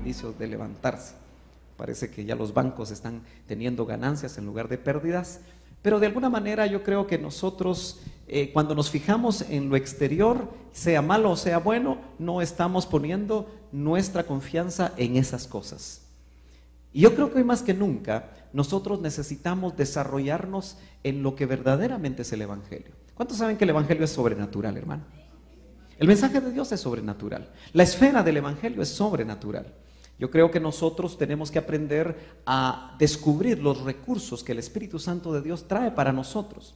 indicios de levantarse. Parece que ya los bancos están teniendo ganancias en lugar de pérdidas, pero de alguna manera yo creo que nosotros cuando nos fijamos en lo exterior, sea malo o sea bueno, no estamos poniendo nuestra confianza en esas cosas. Y yo creo que hoy más que nunca nosotros necesitamos desarrollarnos en lo que verdaderamente es el Evangelio. ¿Cuántos saben que el Evangelio es sobrenatural, hermano? El mensaje de Dios es sobrenatural. La esfera del Evangelio es sobrenatural. Yo creo que nosotros tenemos que aprender a descubrir los recursos que el Espíritu Santo de Dios trae para nosotros.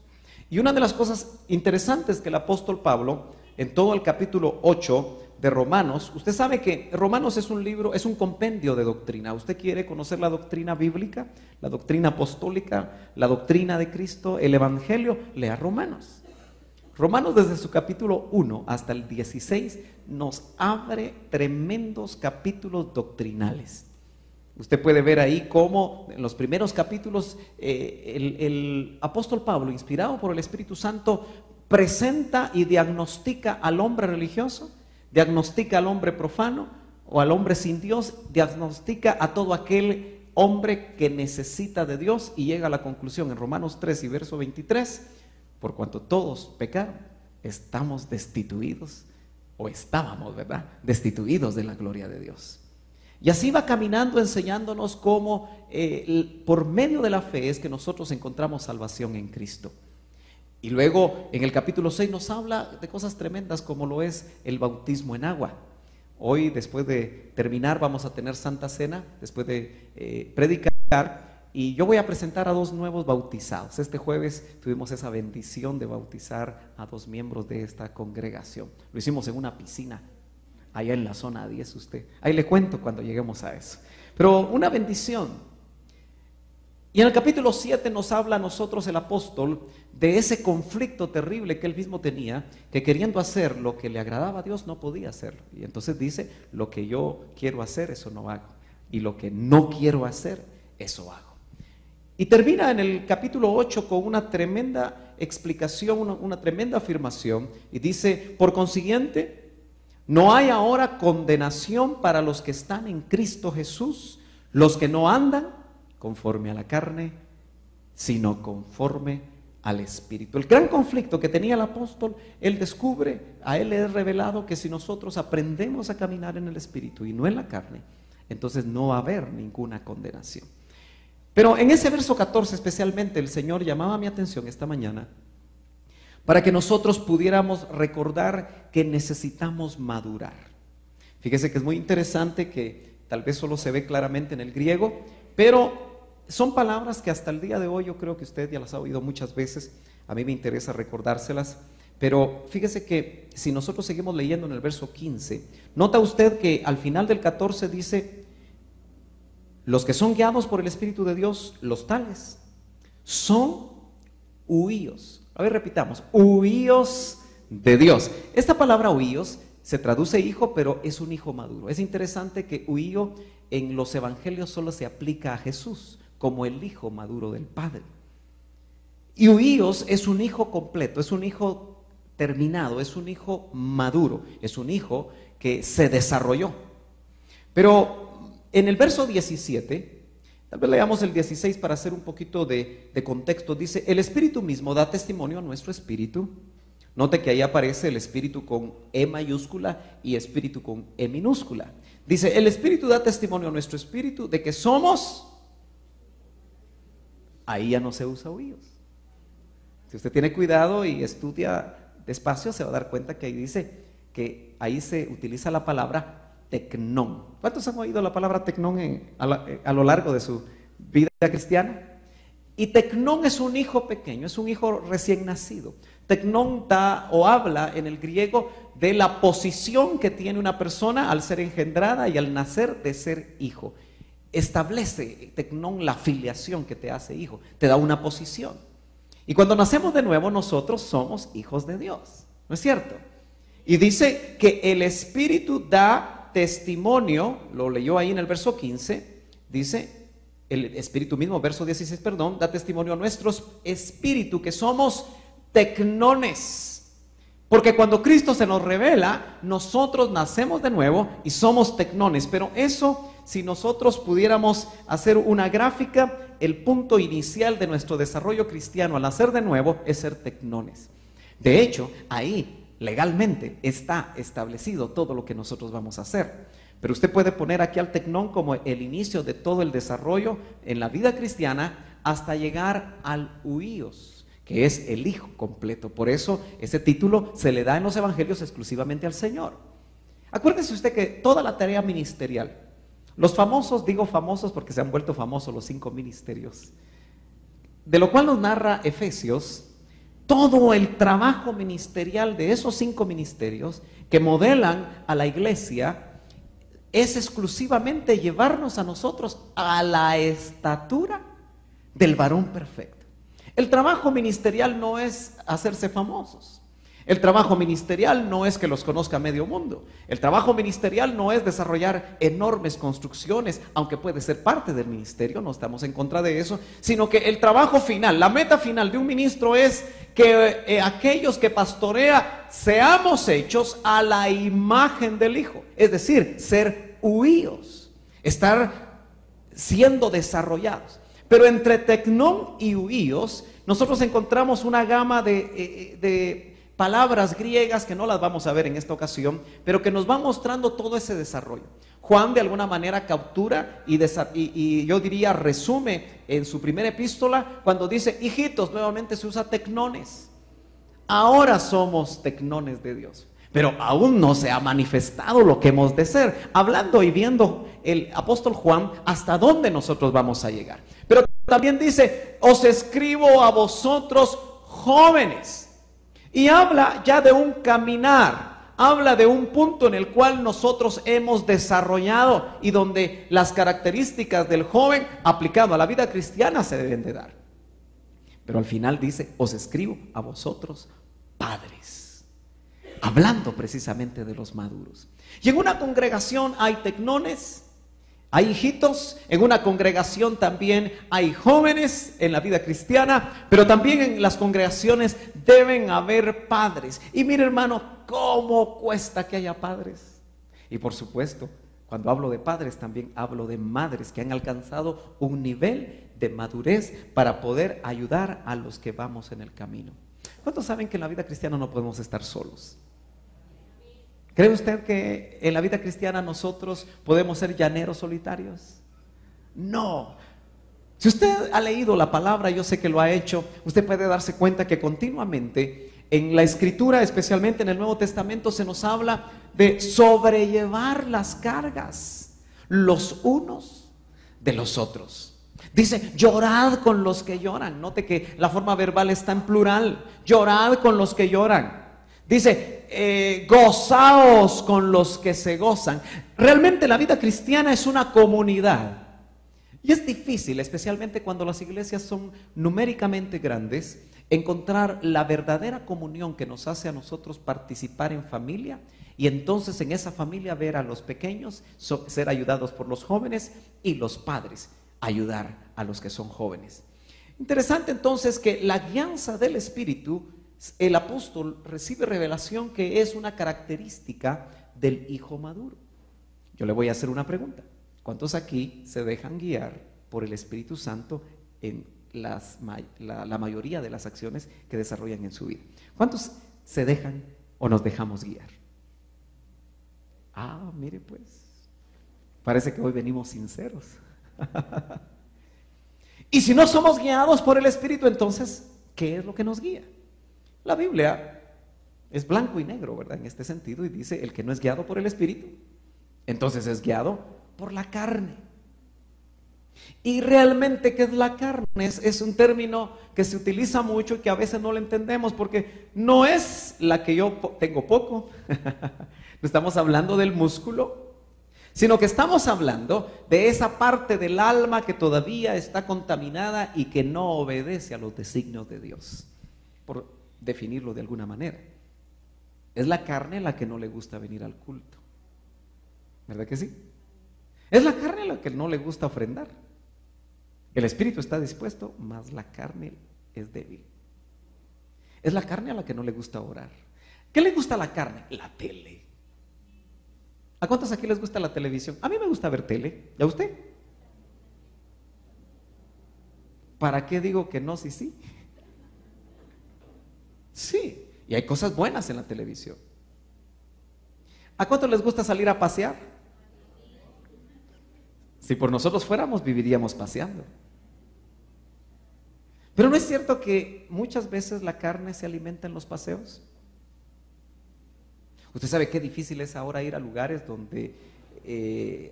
Y una de las cosas interesantes que el apóstol Pablo, en todo el capítulo 8 de Romanos, usted sabe que Romanos es un libro, es un compendio de doctrina. Usted quiere conocer la doctrina bíblica, la doctrina apostólica, la doctrina de Cristo, el Evangelio, lea Romanos. Romanos desde su capítulo 1 hasta el 16 nos abre tremendos capítulos doctrinales. Usted puede ver ahí cómo en los primeros capítulos el apóstol Pablo, inspirado por el Espíritu Santo, presenta y diagnostica al hombre religioso, diagnostica al hombre profano o al hombre sin Dios, diagnostica a todo aquel hombre que necesita de Dios y llega a la conclusión en Romanos 3 y verso 23, por cuanto todos pecaron, estamos destituidos, o estábamos, ¿verdad?, destituidos de la gloria de Dios. Y así va caminando enseñándonos cómo por medio de la fe es que nosotros encontramos salvación en Cristo. Y luego en el capítulo 6 nos habla de cosas tremendas como lo es el bautismo en agua. Hoy, después de terminar, vamos a tener Santa Cena, después de predicar. Y yo voy a presentar a 2 nuevos bautizados. Este jueves tuvimos esa bendición de bautizar a 2 miembros de esta congregación. Lo hicimos en una piscina, allá en la zona 10 usted. Ahí le cuento cuando lleguemos a eso. Pero una bendición. Y en el capítulo 7 nos habla a nosotros el apóstol de ese conflicto terrible que él mismo tenía, que queriendo hacer lo que le agradaba a Dios no podía hacerlo. Y entonces dice, lo que yo quiero hacer, eso no hago. Y lo que no quiero hacer, eso hago. Y termina en el capítulo 8 con una tremenda explicación, una tremenda afirmación. Y dice, por consiguiente, no hay ahora condenación para los que están en Cristo Jesús, los que no andan conforme a la carne, sino conforme al Espíritu. El gran conflicto que tenía el apóstol, él descubre, a él le es revelado que si nosotros aprendemos a caminar en el Espíritu y no en la carne, entonces no va a haber ninguna condenación. Pero en ese verso 14 especialmente el Señor llamaba mi atención esta mañana para que nosotros pudiéramos recordar que necesitamos madurar. Fíjese que es muy interesante que tal vez solo se ve claramente en el griego, pero son palabras que hasta el día de hoy yo creo que usted ya las ha oído muchas veces. A mí me interesa recordárselas, pero fíjese que si nosotros seguimos leyendo en el verso 15, nota usted que al final del 14 dice: los que son guiados por el Espíritu de Dios, los tales, son huíos. A ver, repitamos, huíos de Dios. Esta palabra huíos se traduce hijo, pero es un hijo maduro. Es interesante que huío en los evangelios solo se aplica a Jesús, como el hijo maduro del Padre. Y huíos es un hijo completo, es un hijo terminado, es un hijo maduro, es un hijo que se desarrolló. Pero en el verso 17, tal vez leamos el 16 para hacer un poquito de contexto. Dice, el Espíritu mismo da testimonio a nuestro espíritu. Note que ahí aparece el Espíritu con E mayúscula y Espíritu con E minúscula. Dice, el Espíritu da testimonio a nuestro espíritu de que somos. Ahí ya no se usa huíos. Si usted tiene cuidado y estudia despacio, se va a dar cuenta que ahí dice que ahí se utiliza la palabra tecnón. ¿Cuántos han oído la palabra tecnón a lo largo de su vida cristiana? Y tecnón es un hijo pequeño, es un hijo recién nacido. Tecnón da o habla en el griego de la posición que tiene una persona al ser engendrada y al nacer de ser hijo. Establece tecnón la filiación que te hace hijo, te da una posición. Y cuando nacemos de nuevo nosotros somos hijos de Dios, ¿no es cierto? Y dice que el Espíritu da testimonio, lo leyó ahí en el verso 15, dice, el Espíritu mismo, verso 16, perdón, da testimonio a nuestro espíritu que somos tecnones. Porque cuando Cristo se nos revela, nosotros nacemos de nuevo y somos tecnones. Pero eso, si nosotros pudiéramos hacer una gráfica, el punto inicial de nuestro desarrollo cristiano al nacer de nuevo es ser tecnones. De hecho, ahí legalmente está establecido todo lo que nosotros vamos a hacer. Pero usted puede poner aquí al tecnón como el inicio de todo el desarrollo en la vida cristiana hasta llegar al huíos, que es el Hijo completo. Por eso ese título se le da en los evangelios exclusivamente al Señor. Acuérdese usted que toda la tarea ministerial, los famosos, digo famosos porque se han vuelto famosos los 5 ministerios, de lo cual nos narra Efesios, todo el trabajo ministerial de esos 5 ministerios que modelan a la iglesia es exclusivamente llevarnos a nosotros a la estatura del varón perfecto. El trabajo ministerial no es hacerse famosos. El trabajo ministerial no es que los conozca medio mundo. El trabajo ministerial no es desarrollar enormes construcciones, aunque puede ser parte del ministerio, no estamos en contra de eso, sino que el trabajo final, la meta final de un ministro es que aquellos que pastorea seamos hechos a la imagen del Hijo, es decir, ser huíos, estar siendo desarrollados. Pero entre tecnón y huíos, nosotros encontramos una gama de palabras griegas que no las vamos a ver en esta ocasión, pero que nos va mostrando todo ese desarrollo. Juan de alguna manera captura y yo diría resume en su primera epístola cuando dice, hijitos, nuevamente se usa tecnones. Ahora somos tecnones de Dios, pero aún no se ha manifestado lo que hemos de ser. Hablando y viendo el apóstol Juan hasta dónde nosotros vamos a llegar. Pero también dice, os escribo a vosotros jóvenes. Y habla ya de un caminar, habla de un punto en el cual nosotros hemos desarrollado y donde las características del joven aplicado a la vida cristiana se deben de dar. Pero al final dice, os escribo a vosotros padres, hablando precisamente de los maduros. Y en una congregación hay tecnones, hay hijitos, en una congregación también hay jóvenes en la vida cristiana, pero también en las congregaciones deben haber padres. Y mire, hermano, cómo cuesta que haya padres. Y por supuesto, cuando hablo de padres también hablo de madres que han alcanzado un nivel de madurez para poder ayudar a los que vamos en el camino. ¿Cuántos saben que en la vida cristiana no podemos estar solos? ¿Cree usted que en la vida cristiana nosotros podemos ser llaneros solitarios? No. Si usted ha leído la palabra, yo sé que lo ha hecho, usted puede darse cuenta que continuamente en la Escritura, especialmente en el Nuevo Testamento, se nos habla de sobrellevar las cargas los unos de los otros. Dice, llorad con los que lloran. Note que la forma verbal está en plural. Llorad con los que lloran. Dice, gozaos con los que se gozan. Realmente la vida cristiana es una comunidad. Y es difícil, especialmente cuando las iglesias son numéricamente grandes, encontrar la verdadera comunión que nos hace a nosotros participar en familia y entonces en esa familia ver a los pequeños ser ayudados por los jóvenes y los padres ayudar a los que son jóvenes. Interesante entonces que la guianza del Espíritu, el apóstol recibe revelación que es una característica del hijo maduro. Yo le voy a hacer una pregunta. ¿Cuántos aquí se dejan guiar por el Espíritu Santo en la mayoría de las acciones que desarrollan en su vida? ¿Cuántos se dejan o nos dejamos guiar? Ah, mire pues, parece que hoy venimos sinceros. Y si no somos guiados por el Espíritu, entonces, ¿qué es lo que nos guía? La Biblia es blanco y negro, ¿verdad? En este sentido, y dice, el que no es guiado por el Espíritu, entonces es guiado por la carne. Y realmente, ¿qué es la carne? Es un término que se utiliza mucho y que a veces no lo entendemos, porque no es la que yo tengo poco. No estamos hablando del músculo, sino que estamos hablando de esa parte del alma que todavía está contaminada y que no obedece a los designios de Dios, por definirlo de alguna manera. Es la carne la que no le gusta venir al culto, ¿verdad que sí? Es la carne la que no le gusta ofrendar. El espíritu está dispuesto, mas la carne es débil. Es la carne a la que no le gusta orar. ¿Qué le gusta a la carne? La tele. ¿A cuántos aquí les gusta la televisión? A mí me gusta ver tele. ¿Y a usted? ¿Para qué digo que no? Sí, sí. Sí, y hay cosas buenas en la televisión. ¿A cuántos les gusta salir a pasear? Si por nosotros fuéramos, viviríamos paseando. Pero ¿no es cierto que muchas veces la carne se alimenta en los paseos? Usted sabe qué difícil es ahora ir a lugares donde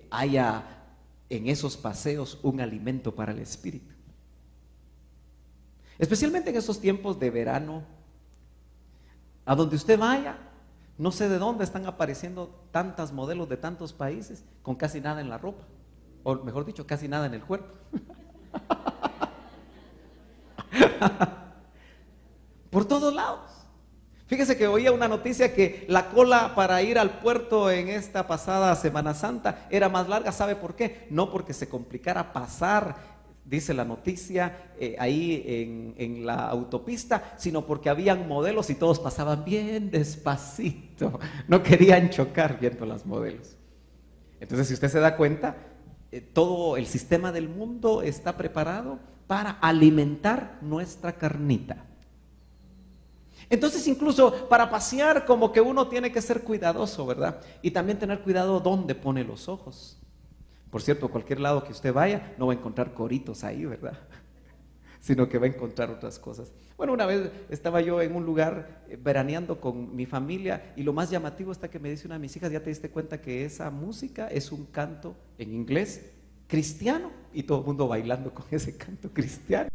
haya en esos paseos un alimento para el espíritu. Especialmente en esos tiempos de verano, a donde usted vaya, no sé de dónde están apareciendo tantas modelos de tantos países con casi nada en la ropa, o mejor dicho, casi nada en el cuerpo. Por todos lados. Fíjese que oía una noticia que la cola para ir al puerto en esta pasada Semana Santa era más larga. ¿Sabe por qué? No porque se complicara pasar, dice la noticia, ahí en la autopista, sino porque habían modelos y todos pasaban bien despacito. No querían chocar viendo las modelos. Entonces, si usted se da cuenta, todo el sistema del mundo está preparado para alimentar nuestra carnita. Entonces, incluso para pasear, como que uno tiene que ser cuidadoso, ¿verdad? Y también tener cuidado dónde pone los ojos. Por cierto, cualquier lado que usted vaya, no va a encontrar coritos ahí, ¿verdad? Sino que va a encontrar otras cosas. Bueno, una vez estaba yo en un lugar veraneando con mi familia, y lo más llamativo está que me dice una de mis hijas: ¿ya te diste cuenta que esa música es un canto en inglés cristiano? Y todo el mundo bailando con ese canto cristiano.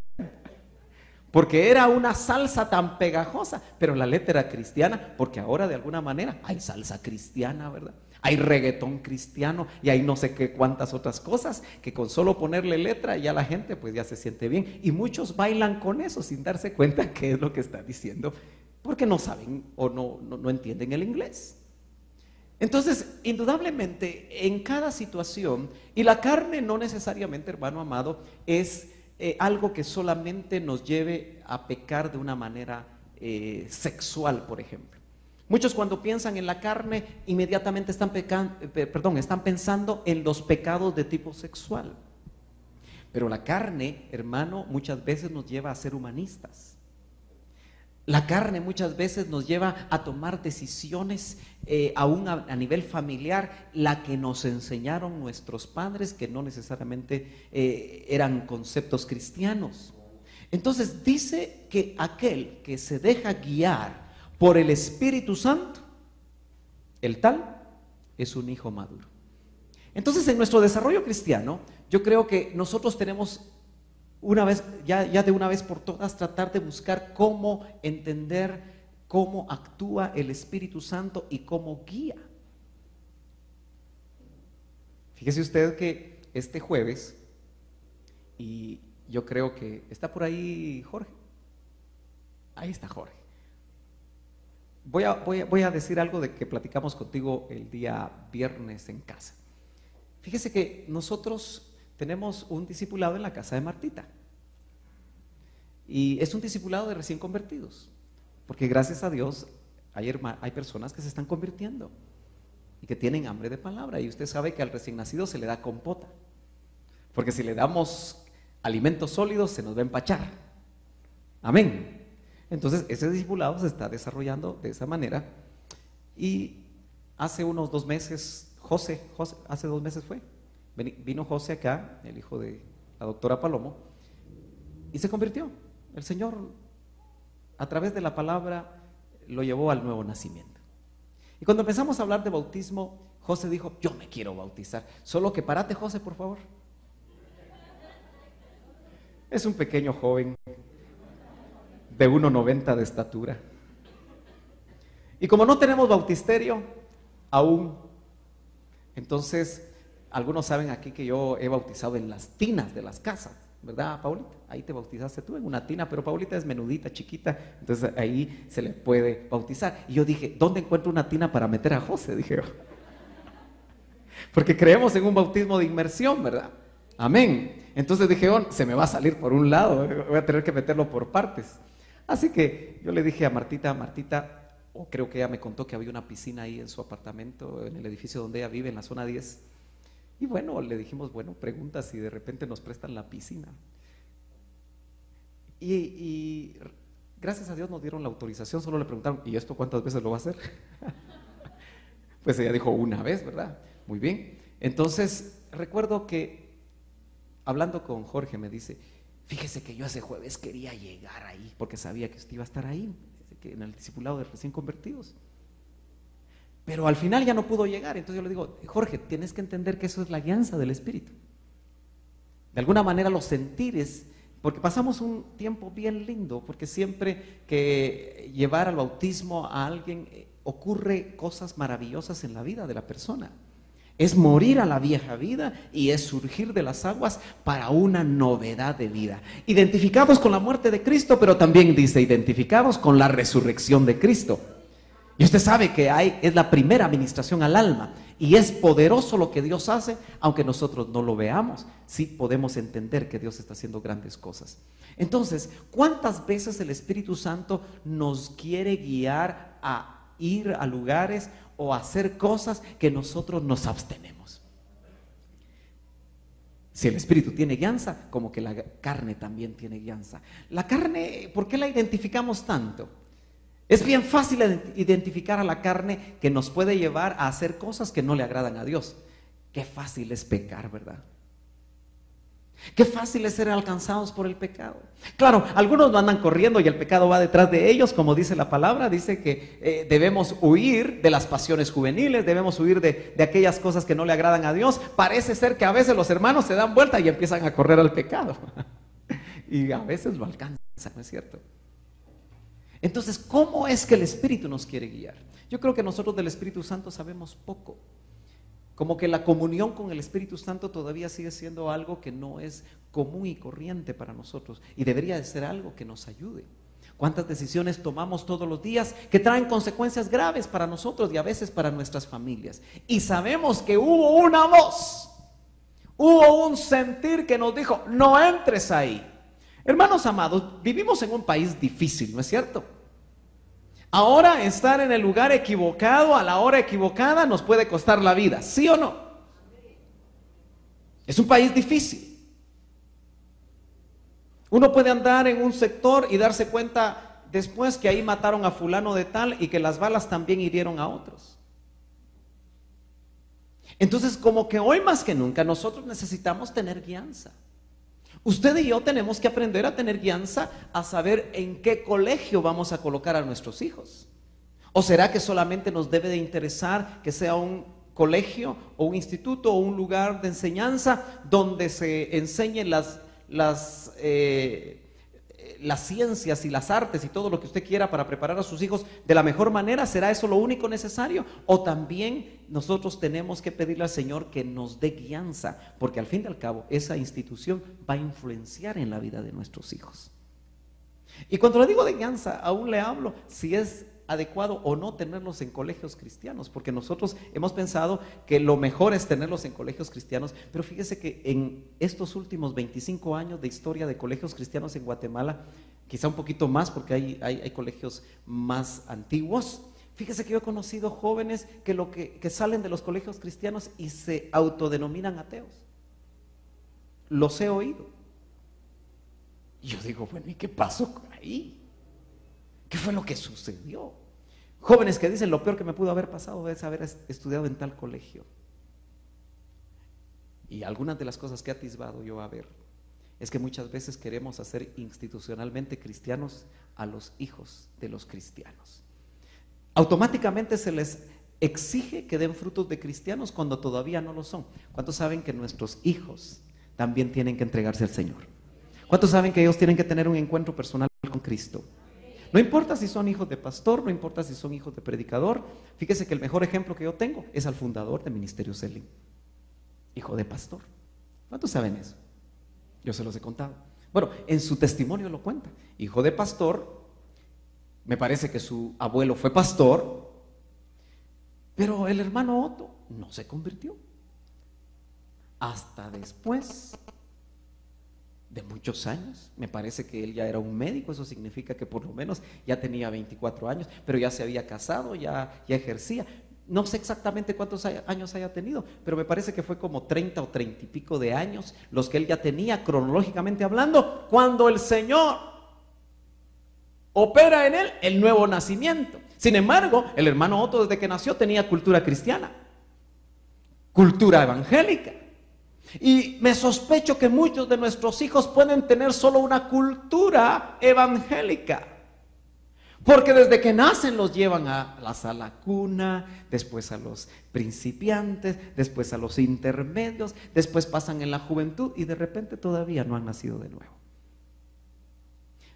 Porque era una salsa tan pegajosa, pero la letra era cristiana, porque ahora de alguna manera hay salsa cristiana, ¿verdad? Hay reggaetón cristiano y hay no sé qué cuántas otras cosas que con solo ponerle letra ya la gente pues ya se siente bien. Y muchos bailan con eso sin darse cuenta qué es lo que está diciendo, porque no saben o no entienden el inglés. Entonces, indudablemente, en cada situación, y la carne no necesariamente, hermano amado, es algo que solamente nos lleve a pecar de una manera sexual, por ejemplo. Muchos cuando piensan en la carne, inmediatamente están pensando en los pecados de tipo sexual. Pero la carne, hermano, muchas veces nos lleva a ser humanistas. La carne muchas veces nos lleva a tomar decisiones aún a nivel familiar, la que nos enseñaron nuestros padres, que no necesariamente eran conceptos cristianos. Entonces dice que aquel que se deja guiar por el Espíritu Santo, el tal es un hijo maduro. Entonces, en nuestro desarrollo cristiano, yo creo que nosotros tenemos una vez, ya de una vez por todas, tratar de buscar cómo entender cómo actúa el Espíritu Santo y cómo guía. Fíjese usted que este jueves, y yo creo que está por ahí Jorge, ahí está Jorge. Voy a decir algo de que platicamos contigo el día viernes en casa. Fíjese que nosotros tenemos un discipulado en la casa de Martita, y es un discipulado de recién convertidos, porque gracias a Dios hay personas que se están convirtiendo y que tienen hambre de palabra, y usted sabe que al recién nacido se le da compota, porque si le damos alimentos sólidos se nos va a empachar. Amén. Entonces ese discipulado se está desarrollando de esa manera, y hace unos 2 meses José, hace 2 meses vino José acá, el hijo de la doctora Palomo, y se convirtió. El Señor, a través de la palabra, lo llevó al nuevo nacimiento. Y cuando empezamos a hablar de bautismo, José dijo: yo me quiero bautizar. Solo que párate, José, por favor. Es un pequeño joven de 1,90 de estatura. Y como no tenemos bautisterio aún, entonces algunos saben aquí que yo he bautizado en las tinas de las casas, ¿verdad, Paulita? Ahí te bautizaste tú en una tina, pero Paulita es menudita, chiquita, entonces ahí se le puede bautizar. Y yo dije: ¿dónde encuentro una tina para meter a José? Dije yo. Porque creemos en un bautismo de inmersión, ¿verdad? Amén. Entonces dije: oh, se me va a salir por un lado, voy a tener que meterlo por partes. Así que yo le dije a Martita: o creo que ella me contó que había una piscina ahí en su apartamento, en el edificio donde ella vive, en la zona 10. Y bueno, le dijimos, bueno, pregunta si de repente nos prestan la piscina. Y gracias a Dios nos dieron la autorización, solo le preguntaron, ¿y esto cuántas veces lo va a hacer? Pues ella dijo una vez, ¿verdad? Muy bien. Entonces, recuerdo que hablando con Jorge me dice, fíjese que yo ese jueves quería llegar ahí, porque sabía que usted iba a estar ahí, en el discipulado de recién convertidos. Pero al final ya no pudo llegar, entonces yo le digo, Jorge, tienes que entender que eso es la guianza del Espíritu. De alguna manera los sentires, porque pasamos un tiempo bien lindo, porque siempre que llevar al bautismo a alguien ocurre cosas maravillosas en la vida de la persona. Es morir a la vieja vida y es surgir de las aguas para una novedad de vida. Identificados con la muerte de Cristo, pero también dice identificados con la resurrección de Cristo. Y usted sabe que es la primera administración al alma y es poderoso lo que Dios hace, aunque nosotros no lo veamos, sí podemos entender que Dios está haciendo grandes cosas. Entonces, ¿cuántas veces el Espíritu Santo nos quiere guiar a ir a lugares o a hacer cosas que nosotros nos abstenemos? Si el Espíritu tiene guianza, como que la carne también tiene guianza. La carne, ¿por qué la identificamos tanto? Es bien fácil identificar a la carne que nos puede llevar a hacer cosas que no le agradan a Dios. Qué fácil es pecar, ¿verdad? Qué fácil es ser alcanzados por el pecado. Claro, algunos no andan corriendo y el pecado va detrás de ellos, como dice la palabra. Dice que debemos huir de las pasiones juveniles, debemos huir de aquellas cosas que no le agradan a Dios. Parece ser que a veces los hermanos se dan vuelta y empiezan a correr al pecado. Y a veces lo alcanzan, ¿no es cierto? Entonces, ¿cómo es que el Espíritu nos quiere guiar? Yo creo que nosotros del Espíritu Santo sabemos poco. Como que la comunión con el Espíritu Santo todavía sigue siendo algo que no es común y corriente para nosotros. Y debería de ser algo que nos ayude. ¿Cuántas decisiones tomamos todos los días que traen consecuencias graves para nosotros y a veces para nuestras familias? Y sabemos que hubo una voz, hubo un sentir que nos dijo, no entres ahí. Hermanos amados, vivimos en un país difícil, ¿no es cierto? Ahora estar en el lugar equivocado a la hora equivocada nos puede costar la vida, ¿sí o no? Es un país difícil. Uno puede andar en un sector y darse cuenta después que ahí mataron a fulano de tal y que las balas también hirieron a otros. Entonces, como que hoy más que nunca nosotros necesitamos tener guianza. Usted y yo tenemos que aprender a tener guianza, a saber en qué colegio vamos a colocar a nuestros hijos. ¿O será que solamente nos debe de interesar que sea un colegio o un instituto o un lugar de enseñanza donde se enseñen las ciencias y las artes y todo lo que usted quiera para preparar a sus hijos de la mejor manera? ¿Será eso lo único necesario? ¿O también nosotros tenemos que pedirle al Señor que nos dé guianza? Porque al fin y al cabo esa institución va a influenciar en la vida de nuestros hijos. Y cuando le digo de guianza, aún le hablo si es adecuado o no tenerlos en colegios cristianos, porque nosotros hemos pensado que lo mejor es tenerlos en colegios cristianos, pero fíjese que en estos últimos 25 años de historia de colegios cristianos en Guatemala, quizá un poquito más porque hay colegios más antiguos, fíjese que yo he conocido jóvenes que salen de los colegios cristianos y se autodenominan ateos. Los he oído. Y yo digo, bueno, ¿y qué pasó ahí? ¿Qué fue lo que sucedió? Jóvenes que dicen, lo peor que me pudo haber pasado es haber estudiado en tal colegio. Y algunas de las cosas que he atisbado yo a ver es que muchas veces queremos hacer institucionalmente cristianos a los hijos de los cristianos. Automáticamente se les exige que den frutos de cristianos cuando todavía no lo son. ¿Cuántos saben que nuestros hijos también tienen que entregarse al Señor? ¿Cuántos saben que ellos tienen que tener un encuentro personal con Cristo? No importa si son hijos de pastor, no importa si son hijos de predicador. Fíjese que el mejor ejemplo que yo tengo es al fundador del Ministerio Selim, hijo de pastor. ¿Cuántos saben eso? Yo se los he contado. Bueno, en su testimonio lo cuenta. Hijo de pastor, me parece que su abuelo fue pastor, pero el hermano Otto no se convirtió hasta después de muchos años. Me parece que él ya era un médico, eso significa que por lo menos ya tenía 24 años, pero ya se había casado, ya ejercía. No sé exactamente cuántos años haya tenido, pero me parece que fue como 30 o 30 y pico de años los que él ya tenía, cronológicamente hablando, cuando el Señor opera en él el nuevo nacimiento. Sin embargo, el hermano Otto desde que nació tenía cultura cristiana, cultura evangélica. Y me sospecho que muchos de nuestros hijos pueden tener solo una cultura evangélica. Porque desde que nacen los llevan a la sala cuna, después a los principiantes, después a los intermedios, después pasan en la juventud y de repente todavía no han nacido de nuevo.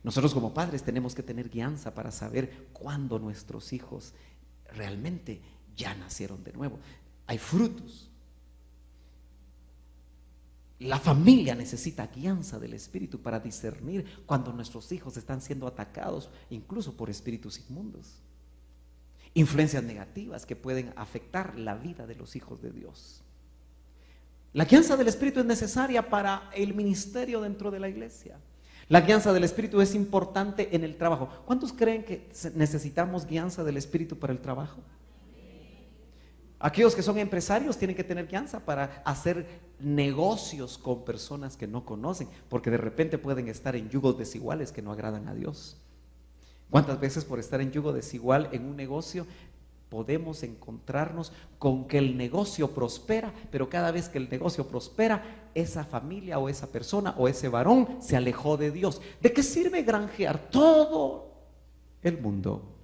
Nosotros como padres tenemos que tener guianza para saber cuándo nuestros hijos realmente ya nacieron de nuevo. Hay frutos. La familia necesita guianza del Espíritu para discernir cuando nuestros hijos están siendo atacados, incluso por espíritus inmundos. Influencias negativas que pueden afectar la vida de los hijos de Dios. La guianza del Espíritu es necesaria para el ministerio dentro de la iglesia. La guianza del Espíritu es importante en el trabajo. ¿Cuántos creen que necesitamos guianza del Espíritu para el trabajo? Aquellos que son empresarios tienen que tener guianza para hacer negocios con personas que no conocen, porque de repente pueden estar en yugos desiguales que no agradan a Dios. ¿Cuántas veces por estar en yugo desigual en un negocio podemos encontrarnos con que el negocio prospera, pero cada vez que el negocio prospera, esa familia o esa persona o ese varón se alejó de Dios? ¿De qué sirve granjear todo el mundo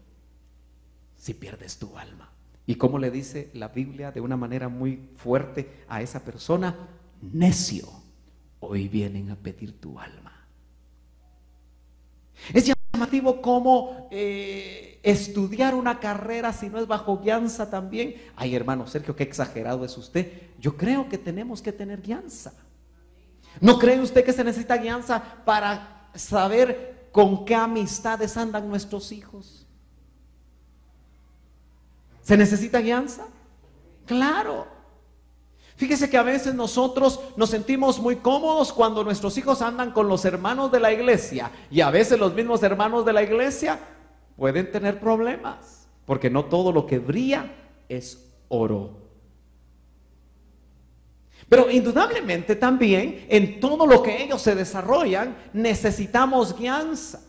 si pierdes tu alma? ¿Y cómo le dice la Biblia de una manera muy fuerte a esa persona? Necio, hoy vienen a pedir tu alma. Es llamativo cómo estudiar una carrera si no es bajo guianza también. Ay, hermano Sergio, qué exagerado es usted. Yo creo que tenemos que tener guianza. ¿No cree usted que se necesita guianza para saber con qué amistades andan nuestros hijos? ¿Se necesita guianza? Claro. Fíjese que a veces nosotros nos sentimos muy cómodos cuando nuestros hijos andan con los hermanos de la iglesia, y a veces los mismos hermanos de la iglesia pueden tener problemas, porque no todo lo que brilla es oro. Pero indudablemente también en todo lo que ellos se desarrollan necesitamos guianza.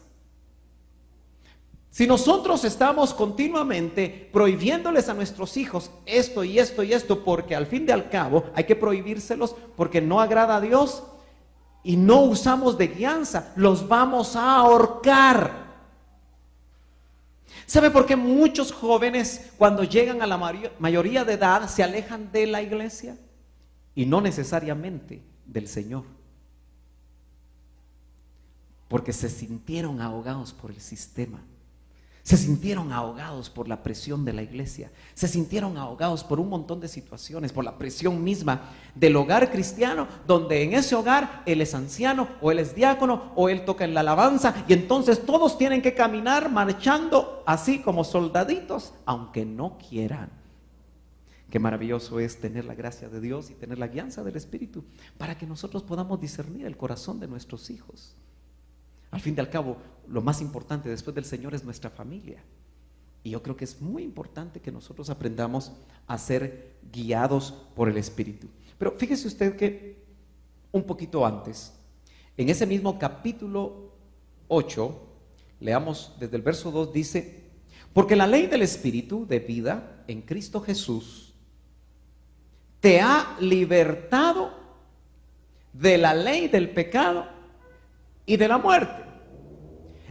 Si nosotros estamos continuamente prohibiéndoles a nuestros hijos esto y esto y esto, porque al fin y al cabo hay que prohibírselos porque no agrada a Dios, y no usamos de guianza, los vamos a ahorcar. ¿Sabe por qué muchos jóvenes cuando llegan a la mayoría de edad se alejan de la iglesia? Y no necesariamente del Señor. Porque se sintieron ahogados por el sistema. Se sintieron ahogados por la presión de la iglesia. Se sintieron ahogados por un montón de situaciones, por la presión misma del hogar cristiano, donde en ese hogar él es anciano, o él es diácono, o él toca en la alabanza, y entonces todos tienen que caminar marchando así como soldaditos, aunque no quieran. Qué maravilloso es tener la gracia de Dios y tener la guianza del Espíritu para que nosotros podamos discernir el corazón de nuestros hijos. Al fin y al cabo, lo más importante después del Señor es nuestra familia. Y yo creo que es muy importante que nosotros aprendamos a ser guiados por el Espíritu. Pero fíjese usted que un poquito antes, en ese mismo capítulo 8, leamos desde el verso 2, dice: porque la ley del Espíritu de vida en Cristo Jesús te ha libertado de la ley del pecado y de la muerte.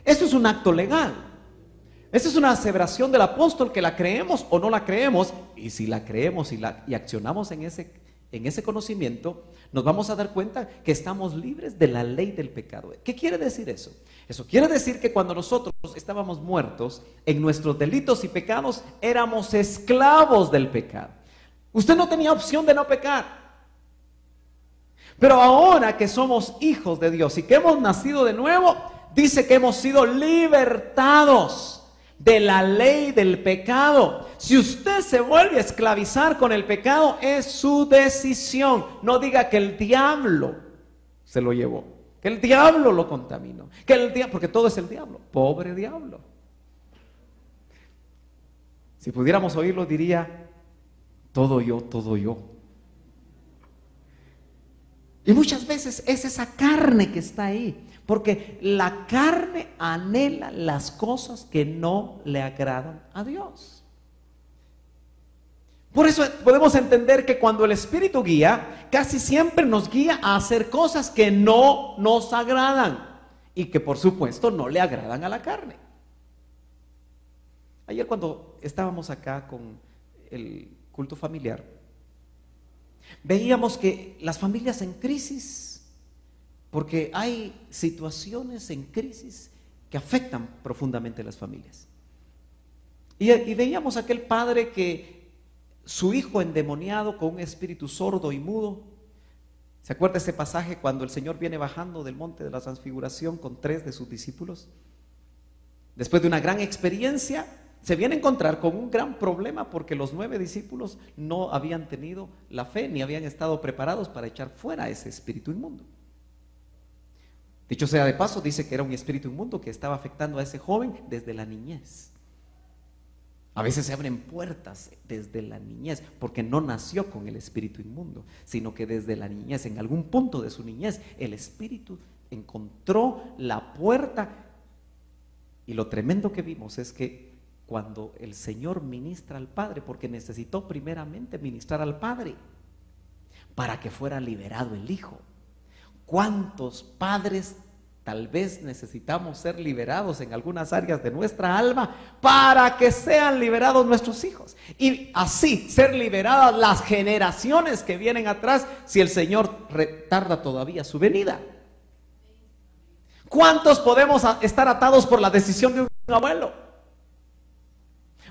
Esto es un acto legal. Esta es una aseveración del apóstol que la creemos o no la creemos, y si la creemos y accionamos en ese conocimiento, nos vamos a dar cuenta que estamos libres de la ley del pecado. ¿Qué quiere decir eso? Eso quiere decir que cuando nosotros estábamos muertos en nuestros delitos y pecados, éramos esclavos del pecado. Usted no tenía opción de no pecar. Pero ahora que somos hijos de Dios y que hemos nacido de nuevo, dice que hemos sido libertados de la ley del pecado. Si usted se vuelve a esclavizar con el pecado, es su decisión. No diga que el diablo se lo llevó. que el diablo lo contaminó, porque todo es el diablo, pobre diablo. Si pudiéramos oírlo diría, todo yo, todo yo. Y muchas veces es esa carne que está ahí, porque la carne anhela las cosas que no le agradan a Dios. Por eso podemos entender que cuando el Espíritu guía, casi siempre nos guía a hacer cosas que no nos agradan y que por supuesto no le agradan a la carne. Ayer cuando estábamos acá con el culto familiar, veíamos que las familias en crisis, porque hay situaciones en crisis que afectan profundamente a las familias. Y veíamos aquel padre que su hijo endemoniado con un espíritu sordo y mudo. ¿Se acuerda ese pasaje cuando el Señor viene bajando del monte de la transfiguración con 3 de sus discípulos? Después de una gran experiencia, se viene a encontrar con un gran problema porque los 9 discípulos no habían tenido la fe ni habían estado preparados para echar fuera ese espíritu inmundo. Dicho sea de paso, dice que era un espíritu inmundo que estaba afectando a ese joven desde la niñez. A veces se abren puertas desde la niñez porque no nació con el espíritu inmundo, sino que desde la niñez, en algún punto de su niñez, el espíritu encontró la puerta. Y lo tremendo que vimos es que cuando el Señor ministra al Padre, porque necesitó primeramente ministrar al Padre para que fuera liberado el Hijo. ¿Cuántos padres tal vez necesitamos ser liberados en algunas áreas de nuestra alma para que sean liberados nuestros hijos? Y así ser liberadas las generaciones que vienen atrás si el Señor retarda todavía su venida. ¿Cuántos podemos estar atados por la decisión de un abuelo?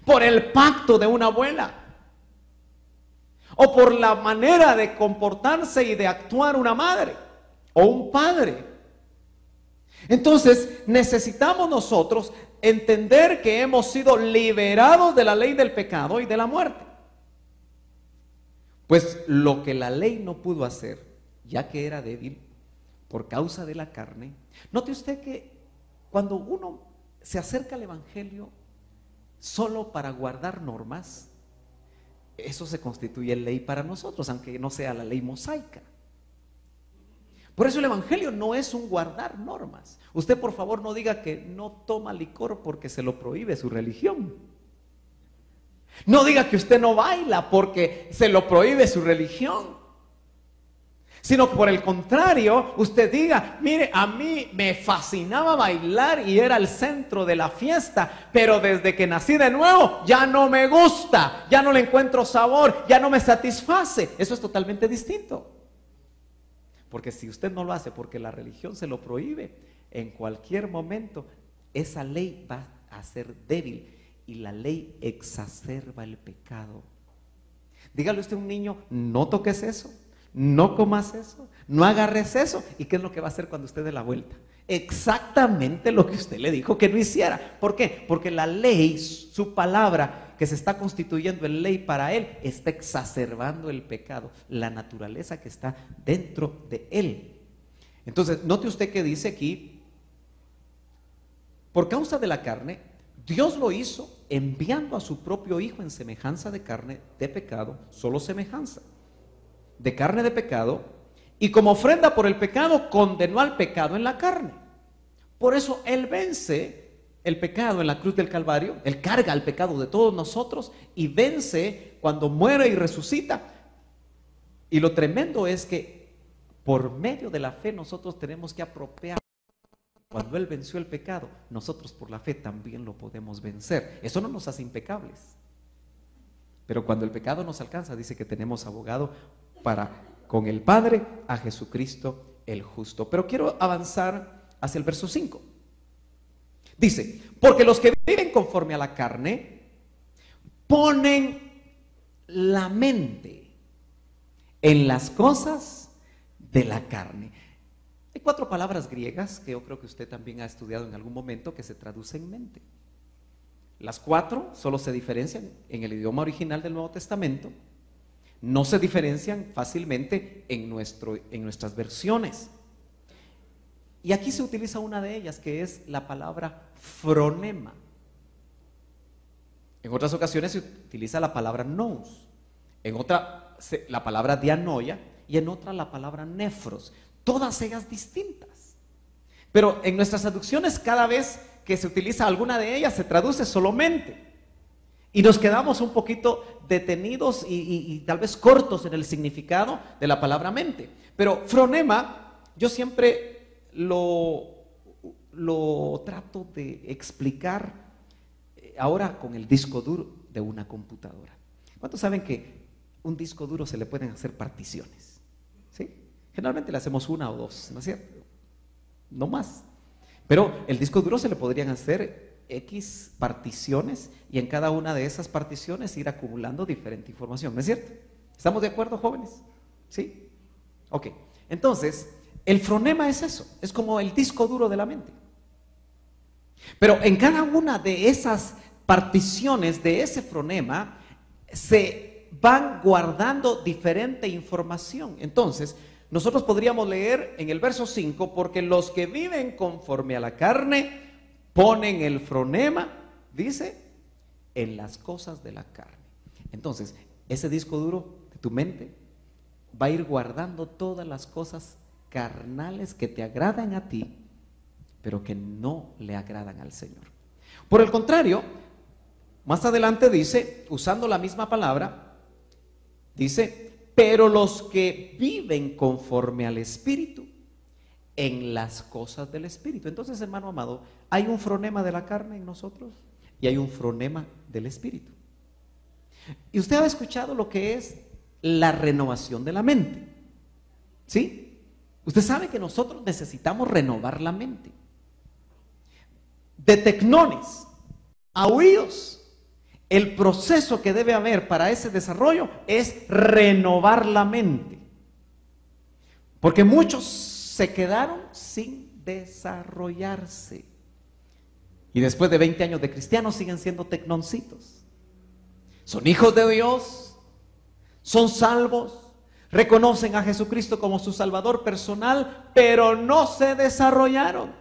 Por el pacto de una abuela. O por la manera de comportarse y de actuar una madre o un padre. Entonces necesitamos nosotros entender que hemos sido liberados de la ley del pecado y de la muerte. Pues lo que la ley no pudo hacer, ya que era débil por causa de la carne. Note usted que cuando uno se acerca al Evangelio solo para guardar normas, eso se constituye ley para nosotros, aunque no sea la ley mosaica. Por eso el Evangelio no es un guardar normas. Usted por favor no diga que no toma licor porque se lo prohíbe su religión. No diga que usted no baila porque se lo prohíbe su religión. Sino que por el contrario, usted diga, mire, a mí me fascinaba bailar y era el centro de la fiesta, pero desde que nací de nuevo ya no me gusta, ya no le encuentro sabor, ya no me satisface. Eso es totalmente distinto. Porque si usted no lo hace porque la religión se lo prohíbe, en cualquier momento esa ley va a ser débil y la ley exacerba el pecado. Dígale usted a un niño, no toques eso, no comas eso, no agarres eso. ¿Y qué es lo que va a hacer cuando usted dé la vuelta? Exactamente lo que usted le dijo que no hiciera. ¿Por qué? Porque la ley, su palabra que se está constituyendo en ley para él, está exacerbando el pecado, la naturaleza que está dentro de él. Entonces, note usted que dice aquí, por causa de la carne, Dios lo hizo enviando a su propio Hijo en semejanza de carne de pecado, solo semejanza de carne de pecado, y como ofrenda por el pecado condenó al pecado en la carne. Por eso Él vence el pecado en la cruz del Calvario, Él carga el pecado de todos nosotros y vence cuando muere y resucita. Y lo tremendo es que por medio de la fe nosotros tenemos que apropiar. Cuando Él venció el pecado, nosotros por la fe también lo podemos vencer. Eso no nos hace impecables. Pero cuando el pecado nos alcanza, dice que tenemos abogado con el Padre, a Jesucristo el justo. Pero quiero avanzar hacia el verso 5. Dice, porque los que viven conforme a la carne ponen la mente en las cosas de la carne. Hay 4 palabras griegas que yo creo que usted también ha estudiado en algún momento que se traducen mente. Las 4 solo se diferencian en el idioma original del Nuevo Testamento. No se diferencian fácilmente en nuestras versiones. Y aquí se utiliza una de ellas, que es la palabra fronema. En otras ocasiones se utiliza la palabra nous, en otra la palabra dianoia y en otra la palabra nefros, todas ellas distintas. Pero en nuestras traducciones, cada vez que se utiliza alguna de ellas se traduce solamente. Y nos quedamos un poquito detenidos y tal vez cortos en el significado de la palabra mente. Pero fronema, yo siempre lo trato de explicar ahora con el disco duro de una computadora. ¿Cuántos saben que un disco duro se le pueden hacer particiones? ¿Sí? Generalmente le hacemos una o dos, ¿no es cierto? No más. Pero el disco duro se le podrían hacer X particiones y en cada una de esas particiones ir acumulando diferente información, ¿no es cierto? ¿Estamos de acuerdo, jóvenes? ¿Sí? Ok. Entonces, el fronema es eso, es como el disco duro de la mente. Pero en cada una de esas particiones de ese fronema se van guardando diferente información. Entonces, nosotros podríamos leer en el verso 5, porque los que viven conforme a la carne ponen el fronema, dice, en las cosas de la carne. Entonces, ese disco duro de tu mente va a ir guardando todas las cosas carnales que te agradan a ti, pero que no le agradan al Señor. Por el contrario, más adelante dice, usando la misma palabra, dice, pero los que viven conforme al Espíritu, en las cosas del Espíritu. Entonces, hermano amado, hay un fronema de la carne en nosotros y hay un fronema del Espíritu. Y usted ha escuchado lo que es la renovación de la mente, ¿sí? Usted sabe que nosotros necesitamos renovar la mente. De tecnones a huíos, el proceso que debe haber para ese desarrollo es renovar la mente. Porque muchos se quedaron sin desarrollarse. Y después de 20 años de cristianos siguen siendo tecnoncitos. Son hijos de Dios, son salvos, reconocen a Jesucristo como su Salvador personal, pero no se desarrollaron.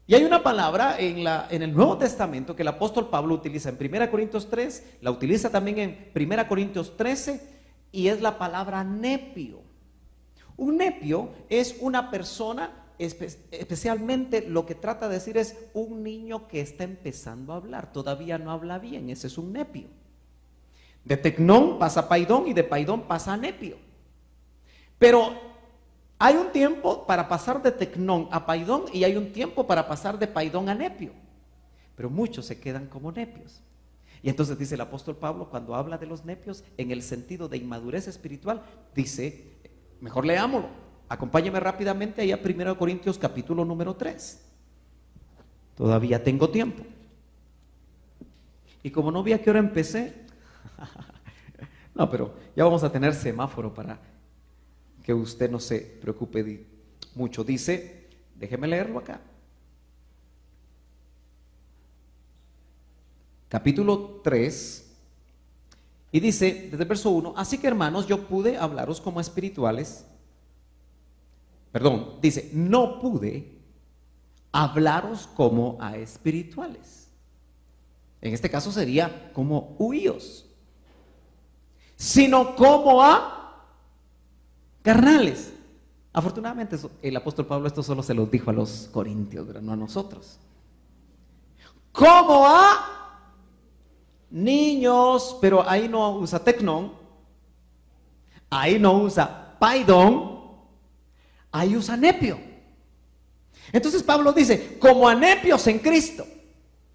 Y hay una palabra en el Nuevo Testamento que el apóstol Pablo utiliza en 1 Corintios 3, la utiliza también en 1 Corintios 13, y es la palabra nepio. Un nepio es una persona, especialmente lo que trata de decir es un niño que está empezando a hablar, todavía no habla bien, ese es un nepio. De tecnón pasa a paidón y de paidón pasa a nepio. Pero hay un tiempo para pasar de tecnón a paidón y hay un tiempo para pasar de paidón a nepio. Pero muchos se quedan como nepios. Y entonces dice el apóstol Pablo, cuando habla de los nepios en el sentido de inmadurez espiritual, dice, mejor leámoslo, acompáñeme rápidamente ahí a 1 Corintios capítulo número 3. Todavía tengo tiempo. Y como no vi a qué hora empecé, no, pero ya vamos a tener semáforo para que usted no se preocupe mucho. Dice, déjeme leerlo acá. Capítulo 3. Y dice, desde el verso 1, así que hermanos, yo pude hablaros como espirituales. Perdón, dice, no pude hablaros como a espirituales. En este caso sería como huíos, sino como a carnales. Afortunadamente el apóstol Pablo esto solo se lo dijo a los corintios, pero no a nosotros. Como a niños, pero ahí no usa tecnón, ahí no usa paidón, ahí usa nepio. Entonces Pablo dice, como a nepios en Cristo,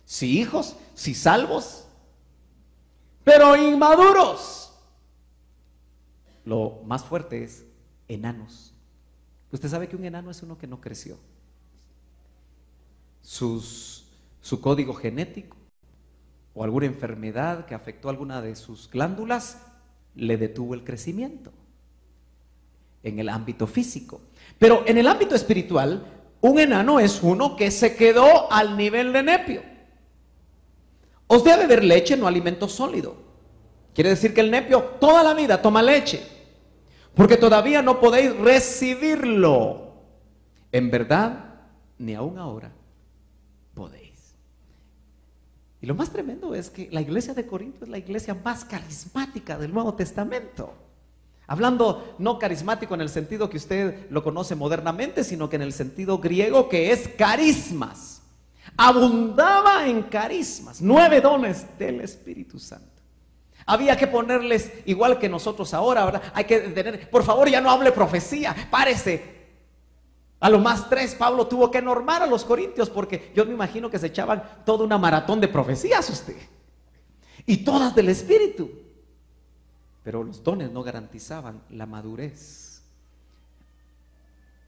sí hijos, sí salvos, pero inmaduros. Lo más fuerte es enanos. Usted sabe que un enano es uno que no creció. Su código genético o alguna enfermedad que afectó alguna de sus glándulas le detuvo el crecimiento en el ámbito físico. Pero en el ámbito espiritual, un enano es uno que se quedó al nivel de nepio. Os debe beber leche, no alimento sólido. Quiere decir que el nepio toda la vida toma leche, porque todavía no podéis recibirlo. en verdad, ni aún ahora podéis. Y lo más tremendo es que la iglesia de Corinto es la iglesia más carismática del Nuevo Testamento. Hablando no carismático en el sentido que usted lo conoce modernamente, sino que en el sentido griego, que es carismas. Abundaba en carismas, 9 dones del Espíritu Santo. Había que ponerles, igual que nosotros ahora, ¿verdad? Hay que tener, por favor, ya no hable profecía, párese. A lo más 3, Pablo tuvo que normar a los corintios, porque yo me imagino que se echaban toda una maratón de profecías usted. Y todas del Espíritu. Pero los dones no garantizaban la madurez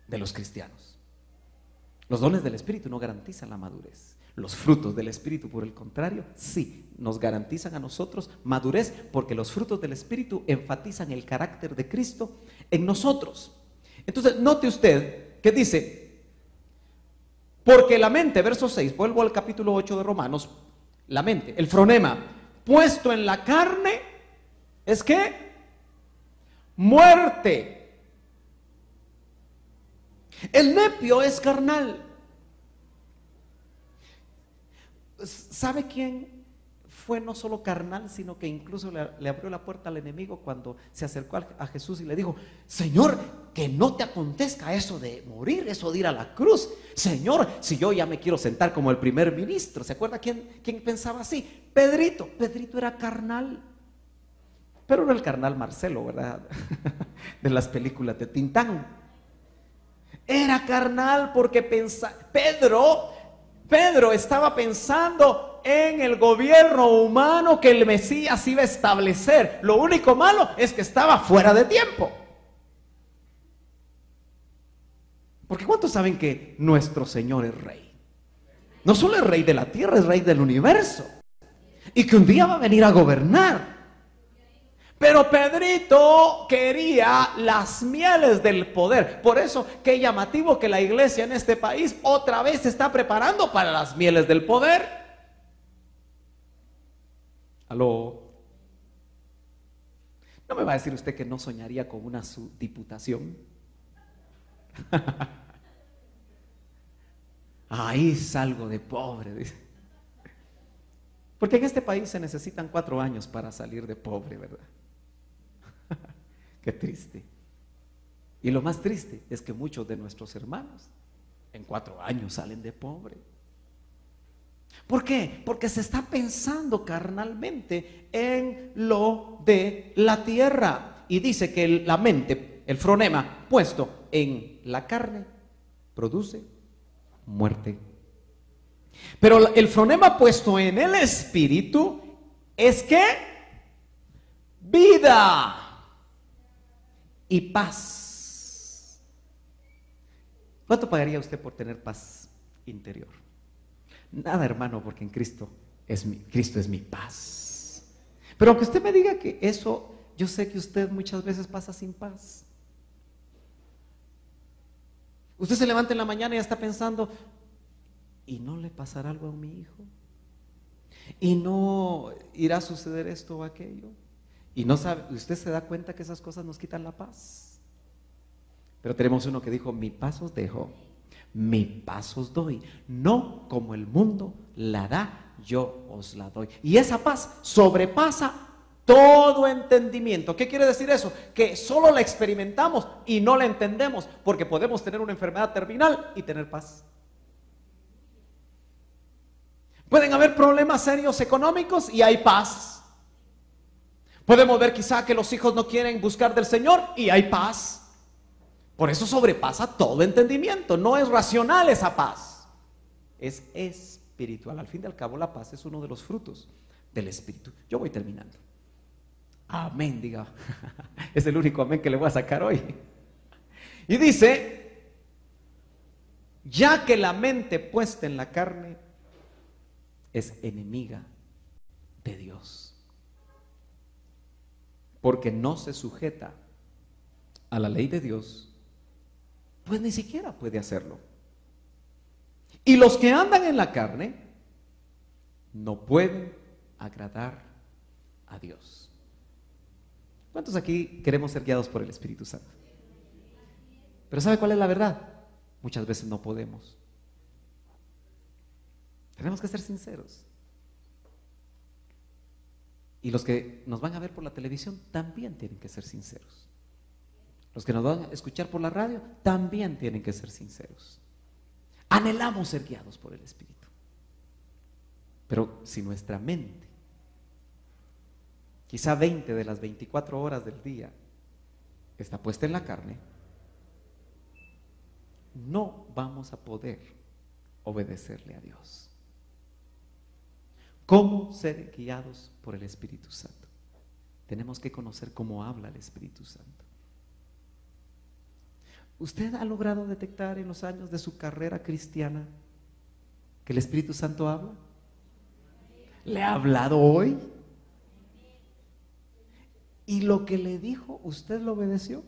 de los cristianos. Los dones del Espíritu no garantizan la madurez. Los frutos del Espíritu, por el contrario, sí, nos garantizan a nosotros madurez, porque los frutos del Espíritu enfatizan el carácter de Cristo en nosotros. Entonces, note usted que dice, porque la mente, verso 6, vuelvo al capítulo 8 de Romanos, la mente, el fronema, puesto en la carne, ¿es qué? Muerte. El nepio es carnal. ¿Sabe quién fue no solo carnal, sino que incluso le abrió la puerta al enemigo cuando se acercó a Jesús y le dijo: Señor, que no te acontezca eso de morir, eso de ir a la cruz. Señor, si yo ya me quiero sentar como el primer ministro. ¿Se acuerda quién pensaba así? Pedrito. Pedrito era carnal, pero no el carnal Marcelo, ¿verdad? De las películas de Tintán. Era carnal porque Pedro estaba pensando en el gobierno humano que el Mesías iba a establecer. Lo único malo es que estaba fuera de tiempo. Porque ¿cuántos saben que nuestro Señor es rey? No solo es rey de la tierra, es rey del universo. Y que un día va a venir a gobernar. Pero Pedrito quería las mieles del poder. Por eso, qué llamativo que la iglesia en este país otra vez se está preparando para las mieles del poder. ¿Aló? ¿No me va a decir usted que no soñaría con una diputación? Ahí salgo de pobre, dice. Porque en este país se necesitan 4 años para salir de pobre, ¿verdad? Qué triste. Y lo más triste es que muchos de nuestros hermanos en 4 años salen de pobre. ¿Por qué? Porque se está pensando carnalmente en lo de la tierra. Y dice que la mente, el fronema puesto en la carne, produce muerte. Pero el fronema puesto en el espíritu es que vida y paz. ¿Cuánto pagaría usted por tener paz interior? Nada, hermano, porque en Cristo es mi paz. Pero aunque usted me diga que eso, yo sé que usted muchas veces pasa sin paz. Usted se levanta en la mañana y ya está pensando: ¿y no le pasará algo a mi hijo? ¿Y no irá a suceder esto o aquello? Y no sabe, usted se da cuenta que esas cosas nos quitan la paz. Pero tenemos uno que dijo: mi paz os dejo, mi paz os doy, no como el mundo la da, yo os la doy. Y esa paz sobrepasa todo entendimiento. ¿Qué quiere decir eso? Que solo la experimentamos y no la entendemos, porque podemos tener una enfermedad terminal y tener paz. Pueden haber problemas serios económicos y hay paz. Podemos ver quizá que los hijos no quieren buscar del Señor y hay paz. Por eso sobrepasa todo entendimiento. No es racional esa paz, es espiritual. Al fin y al cabo, la paz es uno de los frutos del Espíritu. Yo voy terminando. Amén, diga. Es el único amén que le voy a sacar hoy. Y dice: ya que la mente puesta en la carne es enemiga de Dios, porque no se sujeta a la ley de Dios, pues ni siquiera puede hacerlo. Y los que andan en la carne no pueden agradar a Dios. ¿Cuántos aquí queremos ser guiados por el Espíritu Santo? Pero ¿sabe cuál es la verdad? muchas veces no podemos. Tenemos que ser sinceros. Y los que nos van a ver por la televisión también tienen que ser sinceros. Los que nos van a escuchar por la radio también tienen que ser sinceros. Anhelamos ser guiados por el Espíritu. Pero si nuestra mente, quizá 20 de las 24 horas del día, está puesta en la carne, no vamos a poder obedecerle a Dios. ¿Cómo ser guiados por el Espíritu Santo? Tenemos que conocer cómo habla el Espíritu Santo. ¿Usted ha logrado detectar en los años de su carrera cristiana que el Espíritu Santo habla? ¿Le ha hablado hoy? ¿Y lo que le dijo, usted lo obedeció?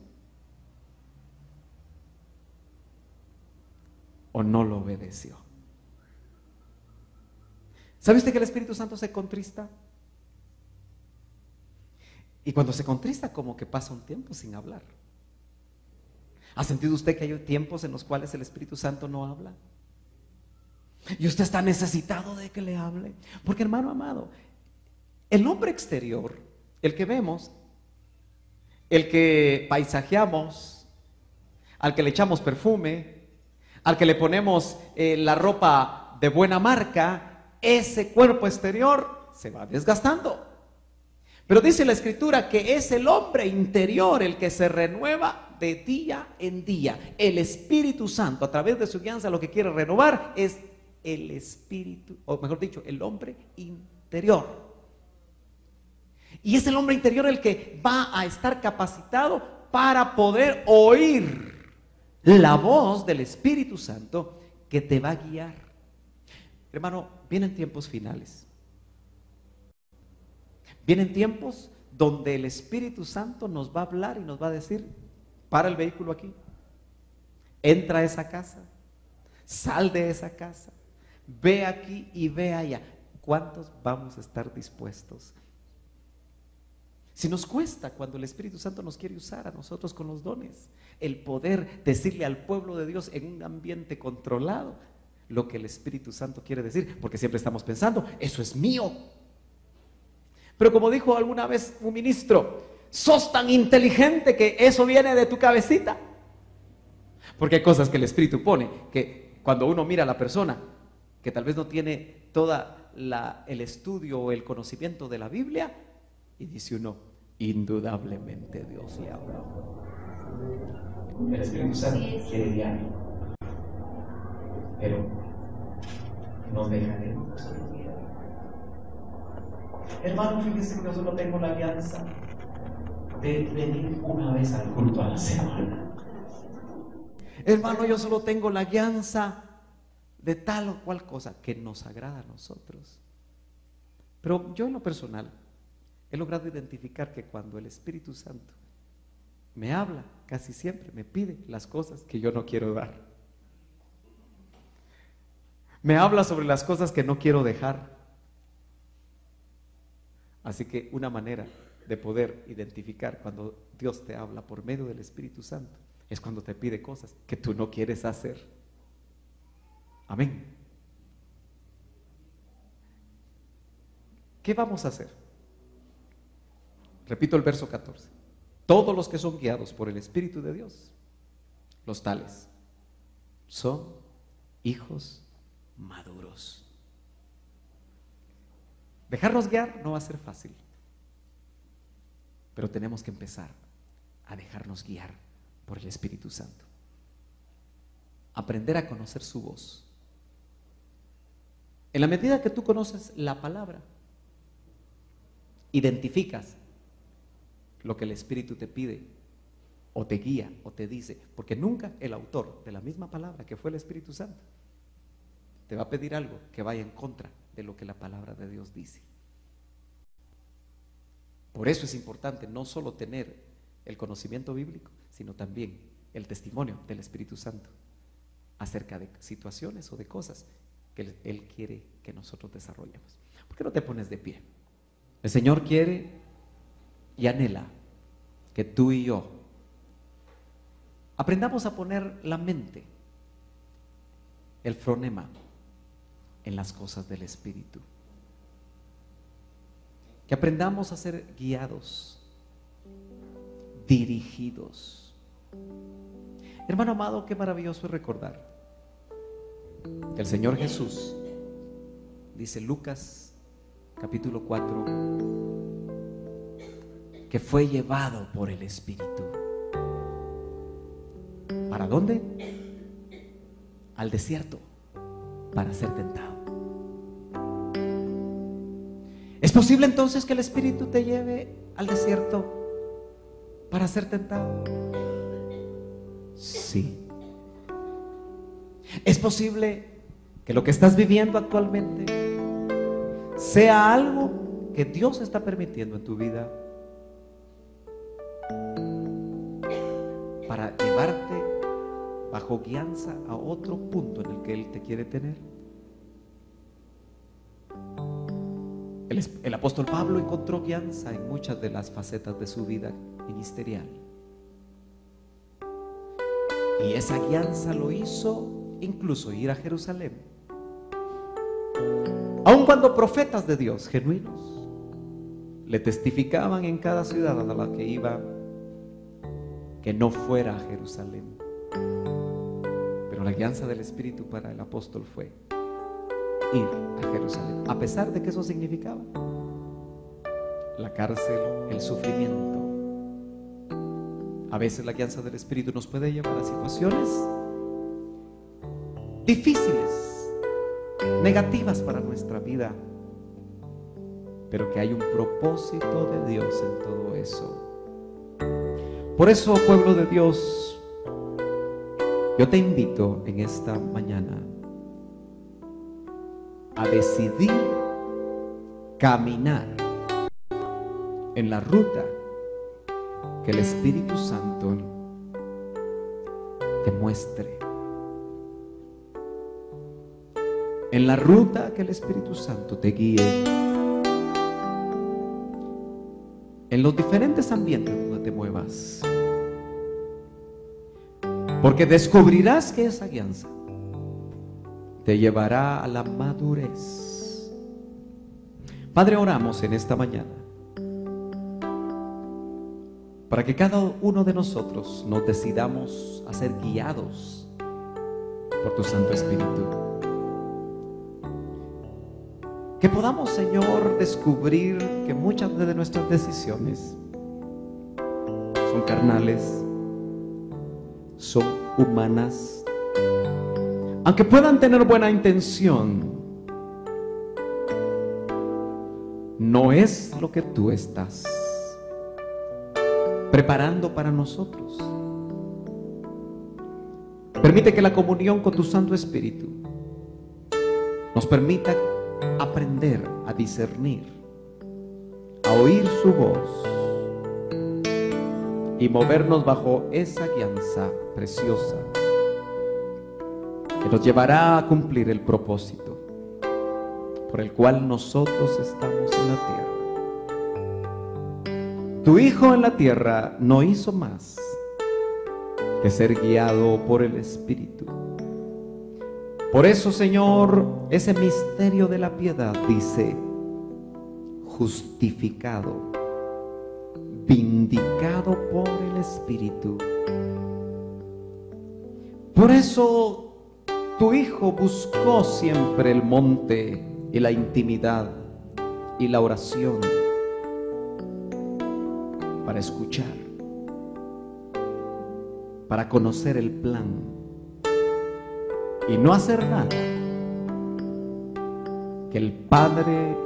¿O no lo obedeció? ¿Sabe usted que el Espíritu Santo se contrista? Y cuando se contrista, como que pasa un tiempo sin hablar. ¿Ha sentido usted que hay tiempos en los cuales el Espíritu Santo no habla? Y usted está necesitado de que le hable. Porque, hermano amado, el hombre exterior, el que vemos, el que paisajeamos, al que le echamos perfume, al que le ponemos la ropa de buena marca, ese cuerpo exterior se va desgastando. Pero dice la Escritura que es el hombre interior el que se renueva de día en día. El Espíritu Santo, a través de su guianza, lo que quiere renovar es el espíritu, o mejor dicho, el hombre interior. Y es el hombre interior el que va a estar capacitado para poder oír la voz del Espíritu Santo que te va a guiar. Hermano, vienen tiempos finales. Vienen tiempos donde el Espíritu Santo nos va a hablar y nos va a decir: para el vehículo aquí, entra a esa casa, sal de esa casa, ve aquí y ve allá. ¿Cuántos vamos a estar dispuestos? Si nos cuesta cuando el Espíritu Santo nos quiere usar a nosotros con los dones, el poder decirle al pueblo de Dios en un ambiente controlado lo que el Espíritu Santo quiere decir, porque siempre estamos pensando, eso es mío. Pero como dijo alguna vez un ministro, sos tan inteligente que eso viene de tu cabecita. Porque hay cosas que el Espíritu pone, que cuando uno mira a la persona, que tal vez no tiene toda el estudio o el conocimiento de la Biblia, y dice uno, indudablemente Dios le habló. El Espíritu Santo quiere guiarlo, pero nos dejaremos guiar. Hermano, fíjese que yo solo tengo la alianza de venir una vez al culto a la semana. Hermano, yo solo tengo la alianza de tal o cual cosa que nos agrada a nosotros. Pero yo en lo personal he logrado identificar que cuando el Espíritu Santo me habla, casi siempre me pide las cosas que yo no quiero dar. Me habla sobre las cosas que no quiero dejar. Así que una manera de poder identificar cuando Dios te habla por medio del Espíritu Santo es cuando te pide cosas que tú no quieres hacer. Amén. ¿Qué vamos a hacer? Repito el verso 14. Todos los que son guiados por el Espíritu de Dios, los tales, son hijos maduros. Dejarnos guiar no va a ser fácil, pero tenemos que empezar a dejarnos guiar por el Espíritu Santo. Aprender a conocer su voz. En la medida que tú conoces la palabra, identificas lo que el Espíritu te pide, o te guía, o te dice, porque nunca el autor de la misma palabra, que fue el Espíritu Santo, te va a pedir algo que vaya en contra de lo que la palabra de Dios dice. Por eso es importante no solo tener el conocimiento bíblico, sino también el testimonio del Espíritu Santo acerca de situaciones o de cosas que Él quiere que nosotros desarrollemos. ¿Por qué no te pones de pie? El Señor quiere y anhela que tú y yo aprendamos a poner la mente el fronema en las cosas del Espíritu. Que aprendamos a ser guiados, dirigidos. Hermano amado, qué maravilloso es recordar que el Señor Jesús, dice Lucas capítulo 4, que fue llevado por el Espíritu. ¿Para dónde? Al desierto, para ser tentado. ¿Es posible entonces que el Espíritu te lleve al desierto para ser tentado? Sí. ¿Es posible que lo que estás viviendo actualmente sea algo que Dios está permitiendo en tu vida para llevarte bajo guianza a otro punto en el que Él te quiere tener? El apóstol Pablo encontró guianza en muchas de las facetas de su vida ministerial. Y esa guianza lo hizo incluso ir a Jerusalén. Aun cuando profetas de Dios genuinos le testificaban en cada ciudad a la que iba que no fuera a Jerusalén. Pero la guianza del Espíritu para el apóstol fue ir a Jerusalén, a pesar de que eso significaba la cárcel, el sufrimiento. A veces la guianza del Espíritu nos puede llevar a situaciones difíciles, negativas para nuestra vida, pero que hay un propósito de Dios en todo eso. Por eso, pueblo de Dios, yo te invito en esta mañana a decidir caminar en la ruta que el Espíritu Santo te muestre, en la ruta que el Espíritu Santo te guíe, en los diferentes ambientes donde te muevas, porque descubrirás que esa guianza te llevará a la madurez. Padre, oramos en esta mañana para que cada uno de nosotros nos decidamos a ser guiados por tu Santo Espíritu. Que podamos, Señor, descubrir que muchas de nuestras decisiones son carnales, son humanas, aunque puedan tener buena intención, no es lo que tú estás preparando para nosotros. Permite que la comunión con tu Santo Espíritu nos permita aprender a discernir, a oír su voz y movernos bajo esa guianza preciosa que nos llevará a cumplir el propósito por el cual nosotros estamos en la tierra. Tu Hijo en la tierra no hizo más que ser guiado por el Espíritu. Por eso, Señor, ese misterio de la piedad dice: justificado, vindicado por el Espíritu. Por eso tu Hijo buscó siempre el monte y la intimidad y la oración para escuchar, para conocer el plan y no hacer nada que el Padre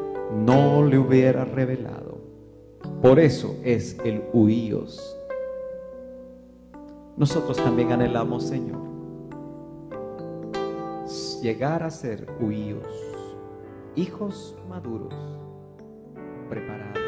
no le hubiera revelado. Por eso es el huíos. Nosotros también anhelamos, Señor, llegar a ser huíos, hijos maduros, preparados